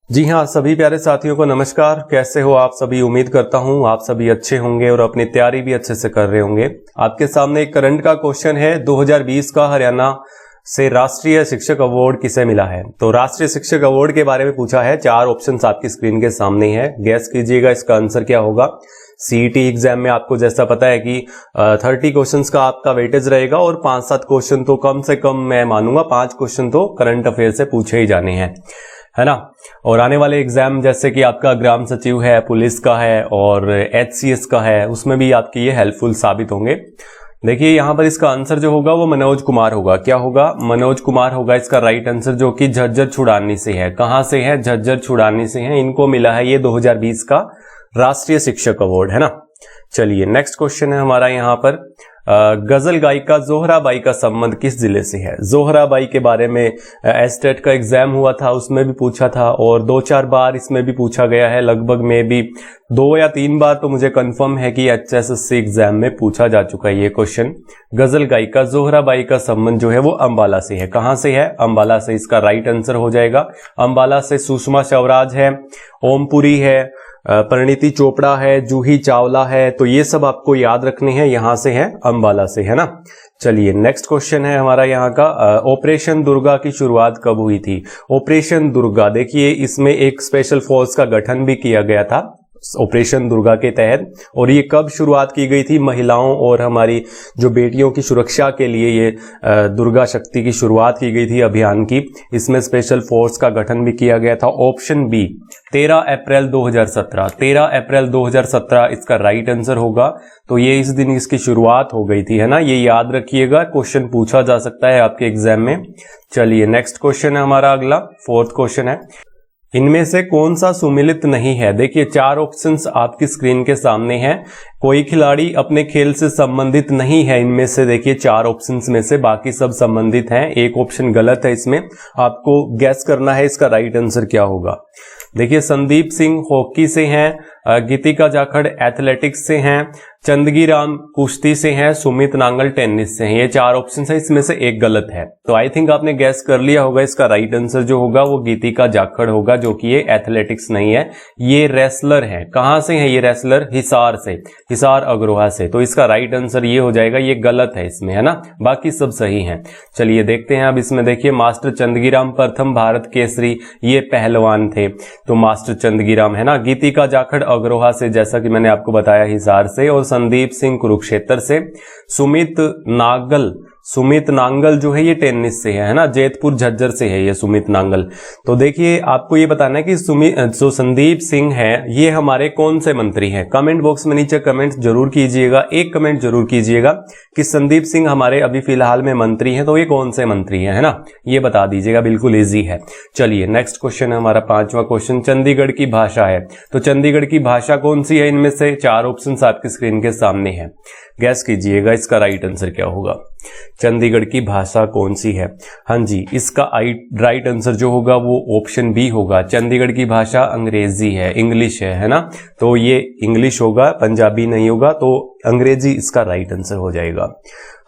जी हाँ, सभी प्यारे साथियों को नमस्कार। कैसे हो आप सभी? उम्मीद करता हूँ आप सभी अच्छे होंगे और अपनी तैयारी भी अच्छे से कर रहे होंगे। आपके सामने एक करंट का क्वेश्चन है, 2020 का हरियाणा से राष्ट्रीय शिक्षक अवार्ड किसे मिला है? तो राष्ट्रीय शिक्षक अवार्ड के बारे में पूछा है। 4 ऑप्शंस आपकी स्क्रीन के सामने है, गैस कीजिएगा इसका आंसर क्या होगा। सीईटी एग्जाम में आपको जैसा पता है कि 30 क्वेश्चंस का आपका वेटेज रहेगा और 5-7 क्वेश्चन तो कम से कम मैं मानूंगा 5 क्वेश्चन तो करंट अफेयर से पूछे ही जाने हैं, है ना। और आने वाले एग्जाम जैसे कि आपका ग्राम सचिव है, पुलिस का है और एचसीएस का है, उसमें भी आपके ये हेल्पफुल साबित होंगे। देखिए यहाँ पर इसका आंसर जो होगा वो मनोज कुमार होगा। क्या होगा? मनोज कुमार होगा इसका राइट आंसर, जो कि झज्जर छुड़ानी से है। कहां से है? झज्जर छुड़ानी से है। इनको मिला है ये 2020 का राष्ट्रीय शिक्षक अवार्ड, है ना। चलिए नेक्स्ट क्वेश्चन है हमारा यहाँ पर, गजल गायिका जोहराबाई का संबंध किस जिले से है? जोहराबाई के बारे में एस्टेट का एग्जाम हुआ था, उसमें भी पूछा था और 2-4 बार इसमें भी पूछा गया है। लगभग में भी 2 या 3 बार तो मुझे कंफर्म है कि एचएसएससी एग्जाम में पूछा जा चुका है ये क्वेश्चन। गजल गायिका जोहराबाई का संबंध जो है वो अंबाला से है। कहां से है? अंबाला से इसका राइट आंसर हो जाएगा। अंबाला से सुषमा स्वराज है, ओमपुरी है, परिणीति चोपड़ा है, जूही चावला है। तो ये सब आपको याद रखने हैं, यहां से है, अंबाला से, है ना। चलिए नेक्स्ट क्वेश्चन है हमारा यहाँ का, ऑपरेशन दुर्गा की शुरुआत कब हुई थी? ऑपरेशन दुर्गा, देखिए इसमें एक स्पेशल फोर्स का गठन भी किया गया था ऑपरेशन दुर्गा के तहत। और ये कब शुरुआत की गई थी? महिलाओं और हमारी जो बेटियों की सुरक्षा के लिए ये दुर्गा शक्ति की शुरुआत की गई थी अभियान की। इसमें स्पेशल फोर्स का गठन भी किया गया था। ऑप्शन बी 13 अप्रैल 2017। 13 अप्रैल 2017 इसका राइट आंसर होगा। तो ये इस दिन इसकी शुरुआत हो गई थी, है ना। ये याद रखिएगा, क्वेश्चन पूछा जा सकता है आपके एग्जाम में। चलिए नेक्स्ट क्वेश्चन है हमारा अगला, 4th क्वेश्चन है, इनमें से कौन सा सुमेलित नहीं है? देखिए 4 ऑप्शंस आपकी स्क्रीन के सामने हैं। कोई खिलाड़ी अपने खेल से संबंधित नहीं है इनमें से। देखिए 4 ऑप्शंस में से बाकी सब संबंधित हैं। एक ऑप्शन गलत है, इसमें आपको गैस करना है इसका राइट आंसर क्या होगा। देखिए संदीप सिंह हॉकी से हैं, गीतिका जाखड़ एथलेटिक्स से हैं, चंदगी राम कुश्ती से हैं, सुमित नांगल टेनिस से हैं। ये 4 ऑप्शन है, इसमें से एक गलत है। तो आई थिंक आपने गैस कर लिया होगा, इसका राइट आंसर जो होगा वो गीतिका जाखड़ होगा, जो कि ये एथलेटिक्स नहीं है, ये रेसलर है। कहां से है ये रेसलर? हिसार से, हिसार अग्रोहा से। तो इसका राइट आंसर ये हो जाएगा, ये गलत है इसमें, है ना। बाकी सब सही है। चलिए देखते हैं अब इसमें। देखिए मास्टर चंदगीराम प्रथम भारत केसरी ये पहलवान थे, तो मास्टर चंदगीराम, है ना। गीतिका जाखड़ अग्रोहा से, जैसा कि मैंने आपको बताया, हिसार से। और संदीप सिंह कुरुक्षेत्र से। सुमित नांगल जो है ये टेनिस से है ना, जैतपुर झज्जर से है ये सुमित नांगल। तो देखिए आपको ये बताना है कि जो संदीप सिंह है ये हमारे कौन से मंत्री हैं। कमेंट बॉक्स में नीचे कमेंट जरूर कीजिएगा, एक कमेंट जरूर कीजिएगा कि संदीप सिंह हमारे अभी फिलहाल में मंत्री हैं, तो ये कौन से मंत्री हैं, है ना, ये बता दीजिएगा, बिल्कुल इजी है। चलिए नेक्स्ट क्वेश्चन है हमारा 5वां क्वेश्चन, चंडीगढ़ की भाषा है। तो चंडीगढ़ की भाषा कौन सी है? इनमें से 4 ऑप्शन आपकी स्क्रीन के सामने है, गैस कीजिएगा इसका राइट आंसर क्या होगा। चंडीगढ़ की भाषा कौन सी है? हाँ जी, इसका राइट आंसर जो होगा वो ऑप्शन बी होगा। चंडीगढ़ की भाषा अंग्रेजी है, इंग्लिश है ना। तो ये इंग्लिश होगा, पंजाबी नहीं होगा, तो अंग्रेजी इसका राइट आंसर हो जाएगा।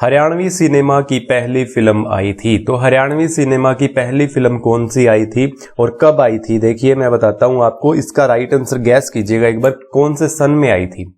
हरियाणवी सिनेमा की पहली फिल्म आई थी। तो हरियाणवी सिनेमा की पहली फिल्म कौन सी आई थी और कब आई थी? देखिए मैं बताता हूं आपको, इसका राइट आंसर गैस कीजिएगा एक बार, कौन से सन में आई थी।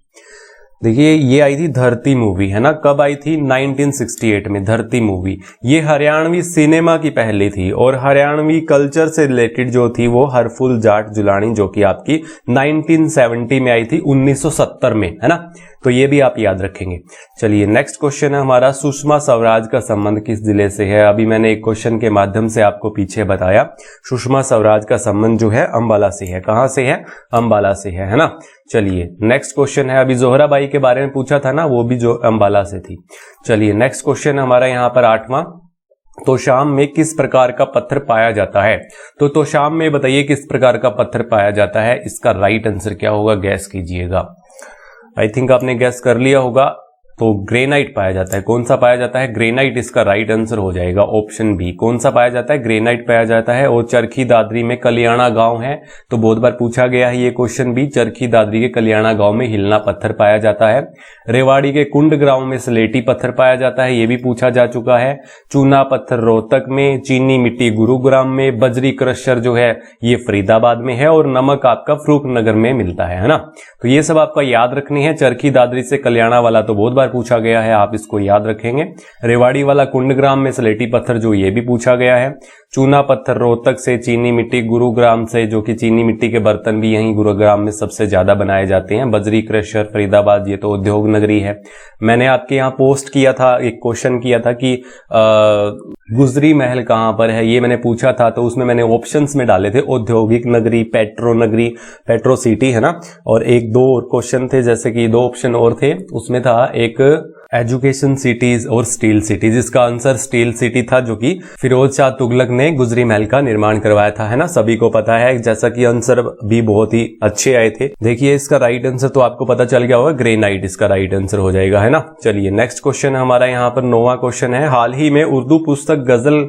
देखिए ये आई थी धरती मूवी, है ना। कब आई थी? 1968 में धरती मूवी। ये हरियाणवी सिनेमा की पहली थी। और हरियाणवी कल्चर से रिलेटेड जो थी वो हरफुल जाट जुलानी, जो कि आपकी 1970 में आई थी, 1970 में, है ना। तो ये भी आप याद रखेंगे। चलिए नेक्स्ट क्वेश्चन है हमारा, सुषमा स्वराज का संबंध किस जिले से है? अभी मैंने एक क्वेश्चन के माध्यम से आपको पीछे बताया, सुषमा स्वराज का संबंध जो है अंबाला से है। कहां से है? अंबाला से है ना। चलिए नेक्स्ट क्वेश्चन है, अभी जोहराबाई के बारे में पूछा था ना, वो भी जो अंबाला से थी। चलिए नेक्स्ट क्वेश्चन हमारा यहाँ पर 8वां, तोशाम में किस प्रकार का पत्थर पाया जाता है? तो तोशाम में बताइए किस प्रकार का पत्थर पाया जाता है, इसका राइट आंसर क्या होगा, गैस कीजिएगा। आई थिंक आपने गैस कर लिया होगा। तो ग्रेनाइट पाया जाता है। कौन सा पाया जाता है? ग्रेनाइट इसका राइट आंसर हो जाएगा, ऑप्शन बी। कौन सा पाया जाता है? ग्रेनाइट पाया जाता है। और चरखी दादरी में कलियाणा गांव है, तो बहुत बार पूछा गया है ये क्वेश्चन भी। चरखी दादरी के कलियाणा गांव में हिलना पत्थर पाया जाता है। रेवाड़ी के कुंड गांव में स्लेटी पत्थर पाया जाता है, ये भी पूछा जा चुका है। चूना पत्थर रोहतक में, चीनी मिट्टी गुरुग्राम में, बजरी क्रशर जो है ये फरीदाबाद में है, और नमक आपका फरूखनगर में मिलता है ना। तो ये सब आपका याद रखनी है। चरखी दादरी से कल्याणा वाला तो बहुत बार पूछा गया है, आप इसको याद रखेंगे। रेवाड़ी वाला कुंडग्राम में स्लेटी पत्थर जो ये भी पूछा गया है। चूना पत्थर रोहतक से, चीनी मिट्टी गुरुग्राम से, जो कि चीनी मिट्टी के बर्तन भी यहीं गुरुग्राम में सबसे ज्यादा बनाए जाते हैं। बजरी क्रशर फरीदाबाद, ये तो उद्योग नगरी है। मैंने आपके यहाँ पोस्ट किया था, एक क्वेश्चन किया था कि गुजरी महल कहां पर है, ये मैंने पूछा था, तो उसमें मैंने ऑप्शंस में डाले थे औद्योगिक नगरी, पेट्रो नगरी, पेट्रो सिटी है ना। और एक दो और क्वेश्चन थे, जैसे कि 2 ऑप्शन और थे, उसमें था एक एजुकेशन सिटीज और स्टील सिटीज। इसका आंसर स्टील सिटी था, जो कि फिरोज शाह तुगलक ने गुजरी महल का निर्माण करवाया था, है ना, सभी को पता है। जैसा कि आंसर भी बहुत ही अच्छे आए थे। देखिए इसका राइट आंसर तो आपको पता चल गया होगा, ग्रेनाइट इसका राइट आंसर हो जाएगा, है ना। चलिए नेक्स्ट क्वेश्चन हमारा यहाँ पर 9वां क्वेश्चन है। हाल ही में उर्दू पुस्तक गजल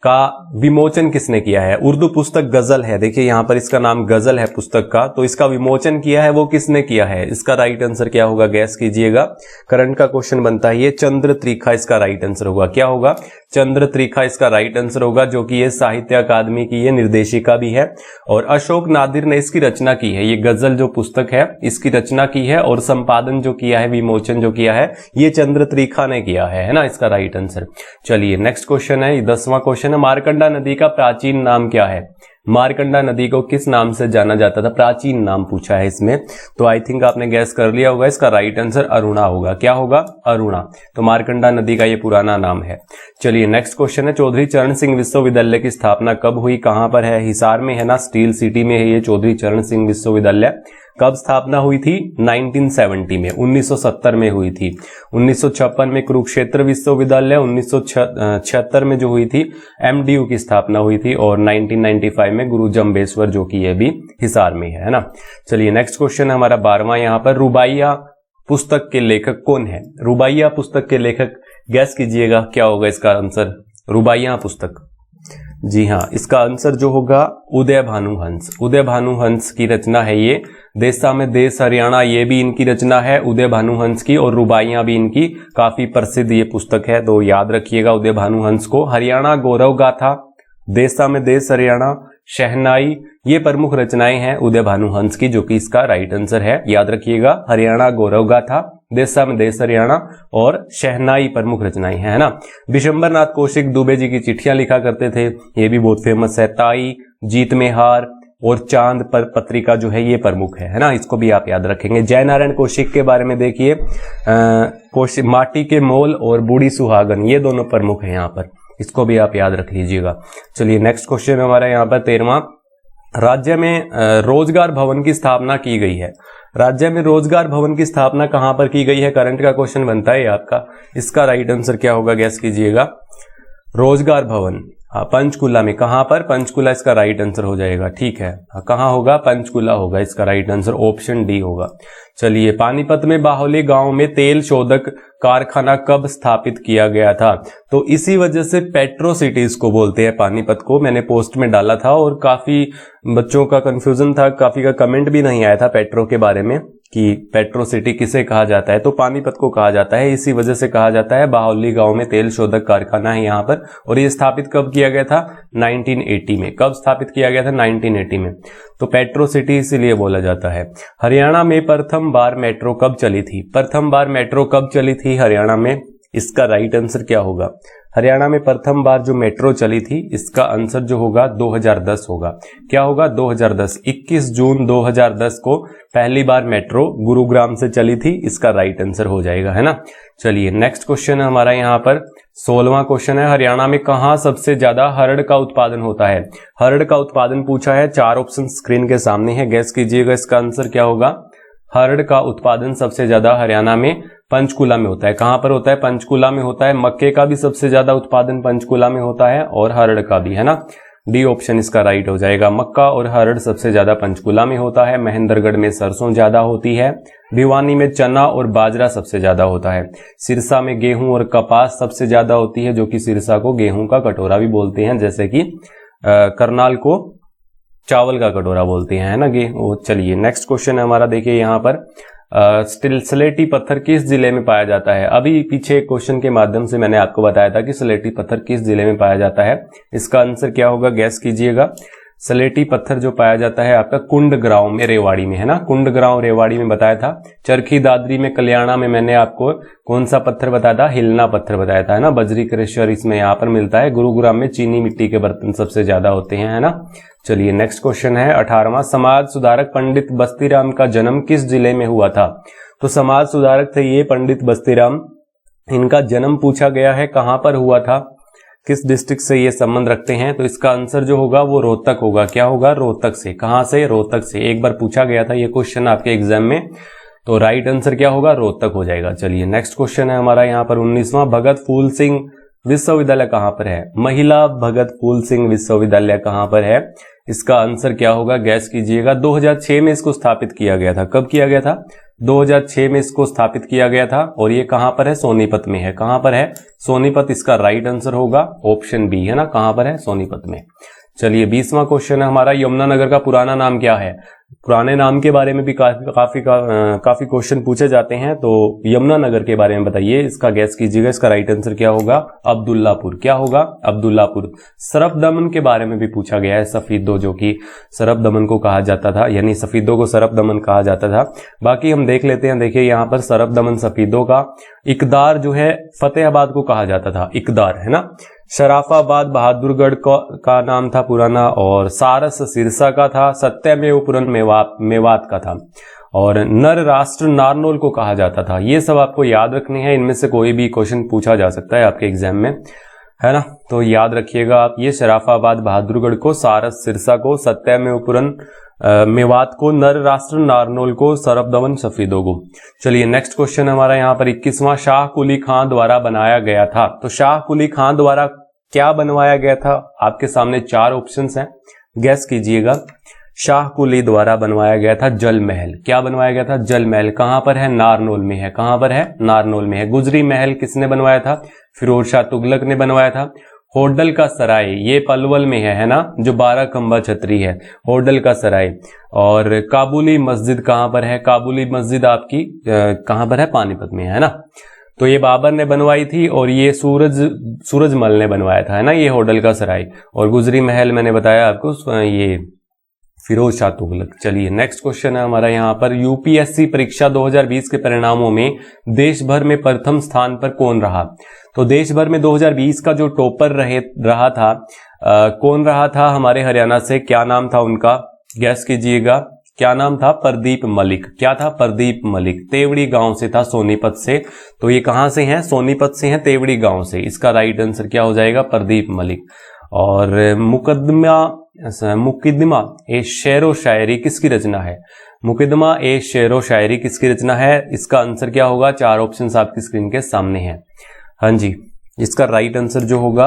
का विमोचन किसने किया है? उर्दू पुस्तक गजल है, देखिए यहाँ पर इसका नाम गजल है पुस्तक का, तो इसका विमोचन किया है वो किसने किया है? इसका राइट आंसर क्या होगा, गैस कीजिएगा। करंट का क्वेश्चन बनता है ये। चंद्र त्रिखा इसका राइट आंसर होगा। क्या होगा? चंद्र त्रिखा इसका राइट आंसर होगा, जो कि ये साहित्य अकादमी की ये निर्देशिका भी है। और अशोक नादिर ने इसकी रचना की है। ये गजल जो पुस्तक है इसकी रचना की है, और संपादन जो किया है, विमोचन जो किया है, ये चंद्र त्रिखा ने किया है ना, इसका राइट आंसर। चलिए नेक्स्ट क्वेश्चन है, 10वां क्वेश्चन है। मारकंडा नदी का प्राचीन नाम क्या है? मारकंडा नदी को किस नाम से जाना जाता था? प्राचीन नाम पूछा है इसमें, तो आई थिंक आपने गैस कर लिया होगा। इसका राइट आंसर अरुणा होगा। क्या होगा? अरुणा। तो मारकंडा नदी का ये पुराना नाम है। चलिए नेक्स्ट क्वेश्चन है। चौधरी चरण सिंह विश्वविद्यालय की स्थापना कब हुई? कहां पर है? हिसार में है ना, स्टील सिटी में है ये चौधरी चरण सिंह विश्वविद्यालय। कब स्थापना हुई थी? 1970 में, 1970 में हुई थी। 1956 में कुरुक्षेत्र विश्वविद्यालय, 1976 में जो हुई थी MDU की स्थापना हुई थी, और 1995 में गुरु जम्बेश्वर, जो कि ये भी हिसार में है ना। चलिए नेक्स्ट क्वेश्चन हमारा 12वां यहाँ पर। रुबाइया पुस्तक के लेखक कौन है? रुबाइया पुस्तक के लेखक गैस कीजिएगा, क्या होगा इसका आंसर? रुबाइया पुस्तक, जी हाँ, इसका आंसर जो होगा उदय भानु हंस। उदय भानु हंस की रचना है ये। देशा में देश हरियाणा, ये भी इनकी रचना है उदय भानु हंस की, और रुबाइयां भी इनकी काफी प्रसिद्ध ये पुस्तक है, तो याद रखिएगा उदय भानु हंस को। हरियाणा गौरव गाथा, देशा में देश हरियाणा, शहनाई, ये प्रमुख रचनाएं हैं उदय भानु हंस की, जो कि इसका राइट आंसर है। याद रखिएगा, हरियाणा गौरव गाथा, देशा में देश हरियाणा और शहनाई प्रमुख रचनाएं हैं, है ना। विशंबर नाथ कौशिक दुबे जी की चिट्ठियां लिखा करते थे, ये भी बहुत फेमस है। ताई, जीत में हार और चांद पर पत्रिका जो है ये प्रमुख है ना, इसको भी आप याद रखेंगे। जयनारायण कौशिक के बारे में देखिए, कौशिक, माटी के मोल और बूढ़ी सुहागन, ये दोनों प्रमुख है यहाँ पर, इसको भी आप याद रख लीजिएगा। चलिए नेक्स्ट क्वेश्चन हमारा यहाँ पर 13वां। राज्य में रोजगार भवन की स्थापना की गई है। राज्य में रोजगार भवन की स्थापना कहां पर की गई है? करंट का क्वेश्चन बनता है आपका। इसका राइट आंसर क्या होगा, गैस कीजिएगा। रोजगार भवन पंचकुला में। कहां पर? पंचकुला इसका राइट आंसर हो जाएगा। ठीक है, कहां होगा? पंचकुला होगा इसका राइट आंसर, ऑप्शन डी होगा। चलिए, पानीपत में बाहोली गांव में तेल शोधक कारखाना कब स्थापित किया गया था? तो इसी वजह से पेट्रो सिटी इसको बोलते हैं, पानीपत को। मैंने पोस्ट में डाला था और काफी बच्चों का कंफ्यूजन था, काफी का कमेंट भी नहीं आया था पेट्रो के बारे में कि पेट्रो सिटी किसे कहा जाता है, तो पानीपत को कहा जाता है। इसी वजह से कहा जाता है। बाहोली गांव में तेल शोधक कारखाना है यहाँ पर, और ये स्थापित कब किया गया था? 1980 में। कब स्थापित किया गया था? 1980 में। तो पेट्रो सिटी इसीलिए बोला जाता है। हरियाणा में प्रथम बार मेट्रो कब चली थी? प्रथम बार मेट्रो कब चली थी हरियाणा में? इसका राइट आंसर क्या होगा? हरियाणा में प्रथम बार जो मेट्रो चली थी, इसका आंसर जो होगा 2010 होगा। क्या होगा? 2010, 21 जून 2010 को पहली बार मेट्रो गुरुग्राम से चली थी, इसका राइट आंसर हो जाएगा, है ना। चलिए नेक्स्ट क्वेश्चन हमारा यहाँ पर 16वां क्वेश्चन है। हरियाणा में कहाँ सबसे ज्यादा हरड़ का उत्पादन होता है? हरड़ का उत्पादन पूछा है, 4 ऑप्शन स्क्रीन के सामने है, गैस कीजिएगा इसका आंसर क्या होगा। हरड़ का उत्पादन सबसे ज्यादा हरियाणा में पंचकुला में होता है। कहां पर होता है? पंचकुला में होता है। मक्के का भी सबसे ज्यादा उत्पादन पंचकुला में होता है, और हरड़ का भी, है ना। डी ऑप्शन इसका राइट हो जाएगा। मक्का और हरड़ सबसे ज्यादा पंचकुला में होता है। महेंद्रगढ़ में सरसों ज्यादा होती है। भिवानी में चना और बाजरा सबसे ज्यादा होता है। सिरसा में गेहूं और कपास सबसे ज्यादा होती है, जो कि सिरसा को गेहूं का कटोरा भी बोलते हैं, जैसे कि करनाल को चावल का कटोरा बोलते हैं, है ना गेहूं। चलिए नेक्स्ट क्वेश्चन है हमारा, देखिए यहाँ पर स्लेटी पत्थर किस जिले में पाया जाता है। अभी पीछे क्वेश्चन के माध्यम से मैंने आपको बताया था कि स्लेटी पत्थर किस जिले में पाया जाता है। इसका आंसर क्या होगा, गैस कीजिएगा। स्लेटी पत्थर जो पाया जाता है आपका कुंडग्राव में, रेवाड़ी में, है ना। कुंडग्राव रेवाड़ी में बताया था। चरखी दादरी में, कल्याणा में मैंने आपको कौन सा पत्थर बताया था, हिलना पत्थर बताया था, है ना। बजरी क्रेशर इसमें यहाँ पर मिलता है। गुरुग्राम में चीनी मिट्टी के बर्तन सबसे ज्यादा होते हैं, है ना। चलिए नेक्स्ट क्वेश्चन है 18वां, समाज सुधारक पंडित बस्तीराम का जन्म किस जिले में हुआ था। तो समाज सुधारक थे ये पंडित बस्तीराम, इनका जन्म पूछा गया है, कहां पर हुआ था, किस डिस्ट्रिक्ट से ये संबंध रखते हैं। तो इसका आंसर जो होगा वो रोहतक होगा। क्या होगा, रोहतक से। कहां से, रोहतक से। एक बार पूछा गया था ये क्वेश्चन आपके एग्जाम में, तो राइट आंसर क्या होगा, रोहतक हो जाएगा। चलिए नेक्स्ट क्वेश्चन है हमारा यहाँ पर 19वां, भगत फूल सिंह विश्वविद्यालय कहां पर है। महिला भगत फूल सिंह विश्वविद्यालय कहां पर है, इसका आंसर क्या होगा, गैस कीजिएगा। 2006 में इसको स्थापित किया गया था। कब किया गया था, 2006 में इसको स्थापित किया गया था। और ये कहां पर है, सोनीपत में है। कहां पर है, सोनीपत। इसका राइट आंसर होगा ऑप्शन बी, है ना। कहां पर है, सोनीपत में। चलिए 20वां क्वेश्चन है हमारा, यमुनानगर का पुराना नाम क्या है। पुराने नाम के बारे में भी काफी क्वेश्चन पूछे जाते हैं, तो यमुनानगर के बारे में बताइए, इसका गैस कीजिएगा। इसका राइट आंसर क्या होगा, अब्दुल्लापुर। क्या होगा, अब्दुल्लापुर। सरफदमन के बारे में भी पूछा गया है, सफीदो जो कि सरफदमन को कहा जाता था, यानी सफीदो को सरफदमन कहा जाता था। बाकी हम देख लेते हैं, देखिए यहाँ पर सरफदमन सफीदो का। इकदार जो है फतेहाबाद को कहा जाता था, इकदार, है ना। शराफाबाद बहादुरगढ़ का नाम था पुराना, और सारस सिरसा का था। सत्यमेवपुरम मेवात का था, और नर राष्ट्र नारनौल को कहा जाता था। ये सब आपको याद रखने हैं, इनमें से कोई भी क्वेश्चन पूछा जा सकता है आपके एग्जाम में, है ना। तो याद रखिएगा आप ये, शराफाबाद बहादुरगढ़ को, सारस सिरसा को, सत्यमेवपुरम मेवात को, नर राष्ट्र नारनौल को, सरफदमन सफीदो को। चलिए नेक्स्ट क्वेश्चन हमारा यहाँ पर 21वां, शाह कुली खां द्वारा बनाया गया था। तो शाह कुली खां द्वारा क्या बनवाया गया था, आपके सामने 4 ऑप्शंस हैं, गैस कीजिएगा। शाह कुली द्वारा बनवाया गया था जल महल। क्या बनवाया गया था, जल महल। कहां पर है, नारनौल में है। कहां पर है, नारनौल में है। गुजरी महल किसने बनवाया था, फिरोज शाह तुगलक ने बनवाया था। होडल का सराय ये पलवल में है ना, जो 12 खंबा छतरी है, होडल का सराय। और काबुली मस्जिद कहां पर है, काबुली मस्जिद आपकी कहां पर है, पानीपत में है ना। तो ये बाबर ने बनवाई थी, और ये सूरजमल ने बनवाया था, है ना, ये होडल का सराय। और गुजरी महल मैंने बताया आपको, ये फिरोज शाह तुगलक। चलिए नेक्स्ट क्वेश्चन है हमारा यहाँ पर, यूपीएससी परीक्षा 2020 के परिणामों में देश भर में प्रथम स्थान पर कौन रहा। तो देश भर में 2020 का जो टॉपर रहा था, कौन रहा था हमारे हरियाणा से, क्या नाम था उनका, गैस कीजिएगा। क्या नाम था, प्रदीप मलिक। क्या था, प्रदीप मलिक। तेवड़ी गांव से था, सोनीपत से। तो ये कहां से हैं, सोनीपत से हैं, तेवड़ी गांव से। इसका राइट आंसर क्या हो जाएगा, प्रदीप मलिक। और मुकदमा ए शेरो शायरी किसकी रचना है, मुकदमा ए शेरो शायरी किसकी रचना है, इसका आंसर क्या होगा। 4 ऑप्शंस आपकी स्क्रीन के सामने हैं। हाँ जी, इसका राइट आंसर जो होगा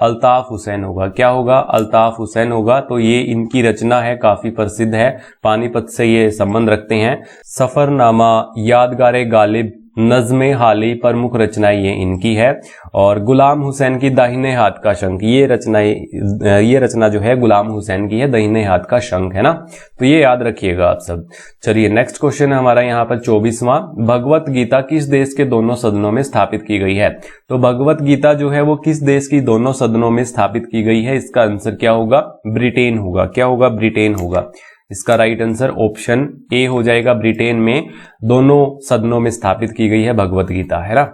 अल्ताफ हुसैन होगा। क्या होगा, अल्ताफ हुसैन होगा। तो ये इनकी रचना है, काफी प्रसिद्ध है, पानीपत से ये संबंध रखते हैं। सफरनामा, यादगारे गालिब, नज़्मे हाली प्रमुख रचनाएं ये इनकी है। और गुलाम हुसैन की दाहिने हाथ का शंख, ये रचना जो है गुलाम हुसैन की है, दाहिने हाथ का शंख, है ना। तो ये याद रखिएगा आप सब। चलिए नेक्स्ट क्वेश्चन है हमारा यहाँ पर 24वां, भगवत गीता किस देश के दोनों सदनों में स्थापित की गई है। तो भगवत गीता जो है वो किस देश की दोनों सदनों में स्थापित की गई है, इसका आंसर क्या होगा, ब्रिटेन होगा। क्या होगा, ब्रिटेन होगा। इसका राइट आंसर ऑप्शन ए हो जाएगा, ब्रिटेन में दोनों सदनों में स्थापित की गई है भगवत गीता, है ना।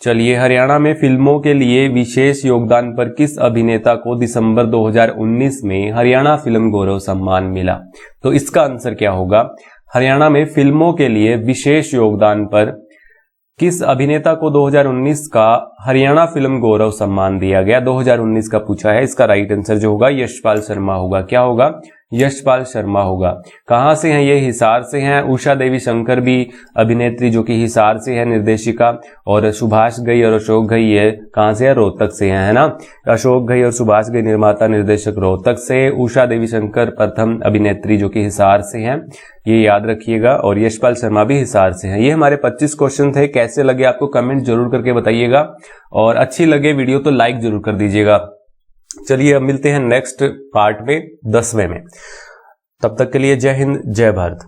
चलिए, हरियाणा में फिल्मों के लिए विशेष योगदान पर किस अभिनेता को दिसंबर 2019 में हरियाणा फिल्म गौरव सम्मान मिला। तो इसका आंसर क्या होगा, हरियाणा में फिल्मों के लिए विशेष योगदान पर किस अभिनेता को 2019 का हरियाणा फिल्म गौरव सम्मान दिया गया, 2019 का पूछा है। इसका राइट आंसर जो होगा यशपाल शर्मा होगा। क्या होगा, यशपाल शर्मा होगा। कहाँ से हैं ये? हिसार से हैं। उषा देवी शंकर भी अभिनेत्री जो कि हिसार से है निर्देशिका, और सुभाष घई और अशोक घई ये कहाँ से है? रोहतक से हैं, है ना। अशोक घई और सुभाष घई निर्माता निर्देशक रोहतक से, उषा देवी शंकर प्रथम अभिनेत्री जो कि हिसार से हैं, ये याद रखिएगा, और यशपाल शर्मा भी हिसार से हैं। ये हमारे 25 क्वेश्चन थे। कैसे लगे आपको कमेंट जरूर करके बताइएगा, और अच्छी लगे वीडियो तो लाइक जरूर कर दीजिएगा। चलिए अब मिलते हैं नेक्स्ट पार्ट में 10वें में। तब तक के लिए जय हिंद, जय भारत।